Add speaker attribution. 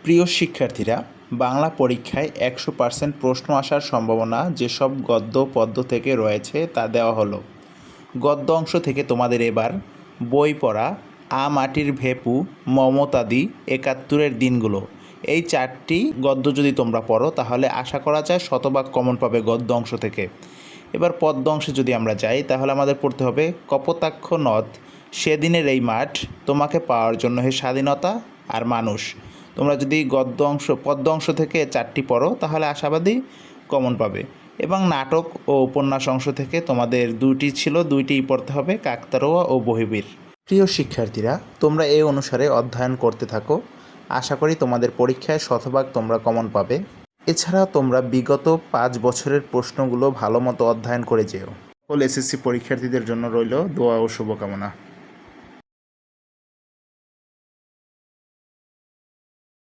Speaker 1: প্রিয় শিক্ষার্থীরা, বাংলা পরীক্ষায় ১০০% প্রশ্ন আসার সম্ভাবনা যেসব গদ্য পদ্য থেকে রয়েছে তা দেওয়া হলো। গদ্য অংশ থেকে তোমাদের এবার বই পড়া, মাটির ভেপু, মমতাদি, ৭১-এর দিনগুলো, এই 4টি গদ্য যদি তোমরা পড়ো তাহলে আশা করা যায় শতভাগ কমন পাবে গদ্য অংশ থেকে। এবার পদ্য অংশে যদি আমরা যাই তাহলে আমাদের পড়তে হবে কপোতাক্ষ নদ, সেদিনের এই মাঠ, তোমাকে পাওয়ার জন্য হে স্বাধীনতা আর মানুষ। তোমরা যদি পদ্য অংশ থেকে 4টি পড়ো তাহলে আশাবাদী কমন পাবে। এবং নাটক ও উপন্যাস অংশ থেকে তোমাদের 2টি ছিল, 2টিই পড়তে হবে, কাকতাড়ুয়া ও বহিবীর। প্রিয় শিক্ষার্থীরা, তোমরা এই অনুসারে অধ্যয়ন করতে থাকো। আশা করি তোমাদের পরীক্ষায় শতভাগ তোমরা কমন পাবে। এছাড়া তোমরা বিগত 5 বছরের প্রশ্নগুলো ভালো মতো অধ্যয়ন করে যেও। সকল এসএসসি পরীক্ষার্থীদের জন্য রইল দোয়া ও শুভকামনা।